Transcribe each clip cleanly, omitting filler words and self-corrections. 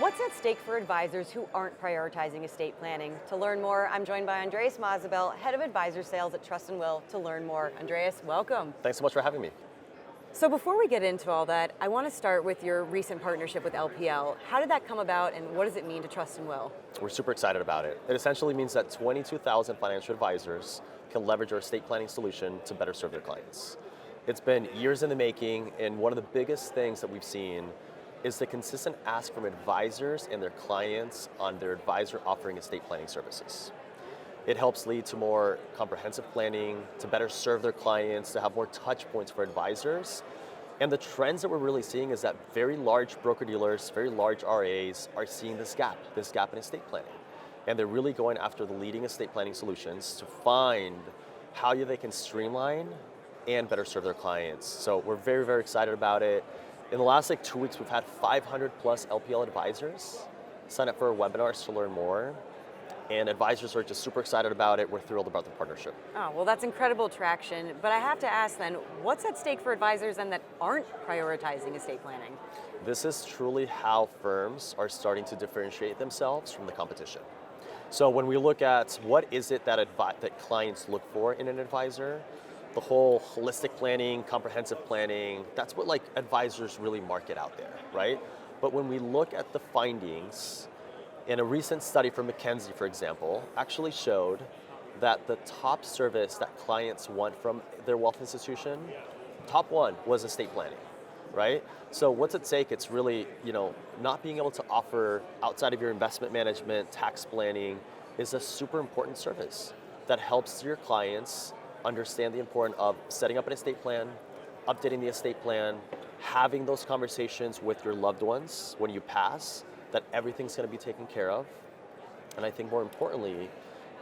What's at stake for advisors who aren't prioritizing estate planning? To learn more, I'm joined by Andreas Mazabel, Head of Advisor Sales at Trust & Will. To learn more, Andreas, welcome. Thanks so much for having me. So before we get into all that, I want to start with your recent partnership with LPL. How did that come about and what does it mean to Trust & Will? We're super excited about it. It essentially means that 22,000 financial advisors can leverage our estate planning solution to better serve their clients. It's been years in the making, and one of the biggest things that we've seen is the consistent ask from advisors and their clients on their advisor offering estate planning services. It helps lead to more comprehensive planning, to better serve their clients, to have more touch points for advisors. And the trends that we're really seeing is that very large broker-dealers, very large RAs are seeing this gap in estate planning. And they're really going after the leading estate planning solutions to find how they can streamline and better serve their clients. So we're very, very excited about it. In the last 2 weeks, we've had 500 plus LPL advisors sign up for our webinars to learn more. And advisors are just super excited about it. We're thrilled about the partnership. Oh, well, that's incredible traction. But I have to ask then, what's at stake for advisors then that aren't prioritizing estate planning? This is truly how firms are starting to differentiate themselves from the competition. So when we look at what is it that clients look for in an advisor, the whole holistic planning, comprehensive planning, that's what advisors really market out there, right? But when we look at the findings, in a recent study from McKinsey, for example, actually showed that the top service that clients want from their wealth institution, top one was estate planning, right? So what's at stake? It's really, not being able to offer outside of your investment management, tax planning is a super important service that helps your clients understand the importance of setting up an estate plan, updating the estate plan, having those conversations with your loved ones when you pass, that everything's going to be taken care of. And I think more importantly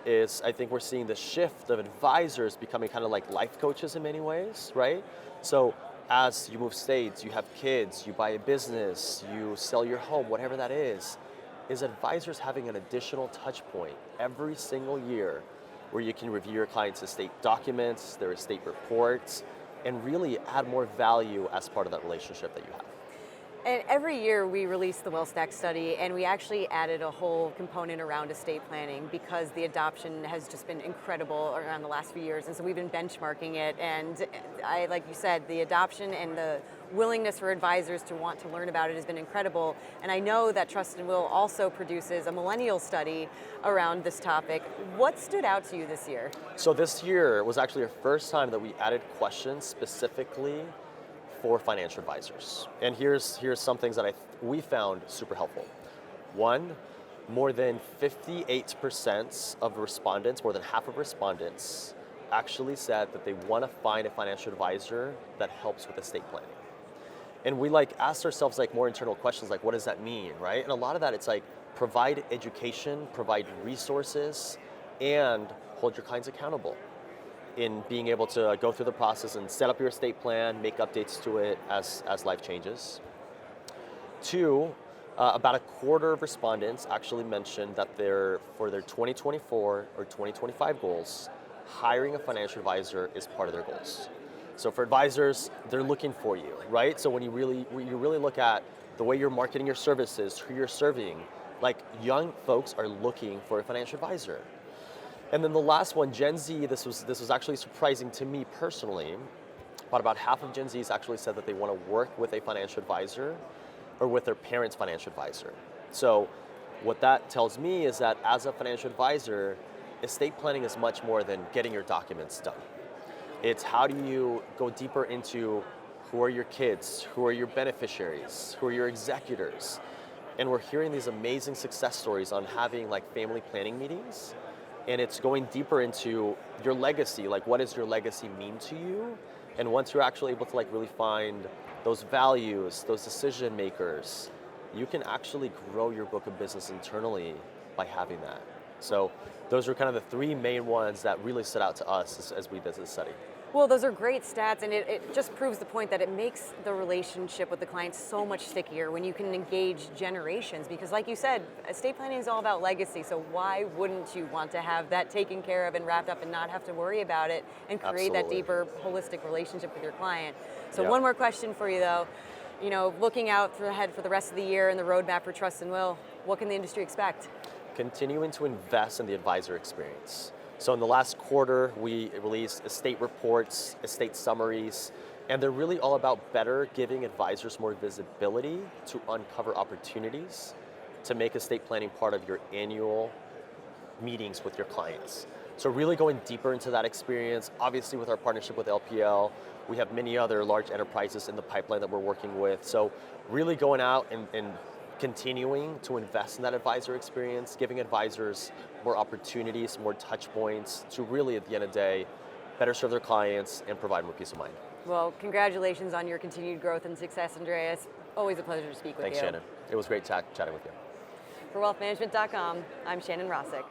is I think we're seeing the shift of advisors becoming kind of like life coaches in many ways, right? So as you move states, you have kids, you buy a business, you sell your home, whatever that is advisors having an additional touch point every single year where you can review your clients' estate documents, their estate reports, and really add more value as part of that relationship that you have. And every year we release the WellStack study, and we actually added a whole component around estate planning because the adoption has just been incredible around the last few years. And so we've been benchmarking it. And like you said, the adoption and the willingness for advisors to want to learn about it has been incredible. And I know that Trust & Will also produces a millennial study around this topic. What stood out to you this year? So this year was actually our first time that we added questions specifically for financial advisors. And here's some things that we found super helpful. One, more than 58% of respondents, more than half of respondents, actually said that they want to find a financial advisor that helps with estate planning. And we asked ourselves more internal questions what does that mean, right? And a lot of that it's provide education, provide resources, and hold your clients accountable in being able to go through the process and set up your estate plan, make updates to it as life changes. Two, about a quarter of respondents actually mentioned that for their 2024 or 2025 goals, hiring a financial advisor is part of their goals. So for advisors, they're looking for you, right? So when you really look at the way you're marketing your services, who you're serving, young folks are looking for a financial advisor. And then the last one, Gen Z, this was actually surprising to me personally, but about half of Gen Zs actually said that they want to work with a financial advisor or with their parents' financial advisor. So what that tells me is that as a financial advisor, estate planning is much more than getting your documents done. It's how do you go deeper into who are your kids, who are your beneficiaries, who are your executors. And we're hearing these amazing success stories on having family planning meetings. And it's going deeper into your legacy, what does your legacy mean to you? And once you're actually able to really find those values, those decision makers, you can actually grow your book of business internally by having that. So those are kind of the three main ones that really stood out to us as we did this study. Well, those are great stats, and it just proves the point that it makes the relationship with the client so much stickier when you can engage generations, because like you said, estate planning is all about legacy, so why wouldn't you want to have that taken care of and wrapped up and not have to worry about it and create that deeper, holistic relationship with your client? So One more question for you though. Looking out ahead for the rest of the year and the roadmap for Trust and Will, what can the industry expect? Continuing to invest in the advisor experience. So in the last quarter, we released estate reports, estate summaries, and they're really all about better giving advisors more visibility to uncover opportunities to make estate planning part of your annual meetings with your clients. So really going deeper into that experience, obviously with our partnership with LPL, we have many other large enterprises in the pipeline that we're working with. So really going out and continuing to invest in that advisor experience, giving advisors more opportunities, more touch points to really, at the end of the day, better serve their clients and provide more peace of mind. Well, congratulations on your continued growth and success, Andreas. Always a pleasure to speak with you. Thanks, Shannon. It was great chatting with you. For wealthmanagement.com, I'm Shannon Rosic.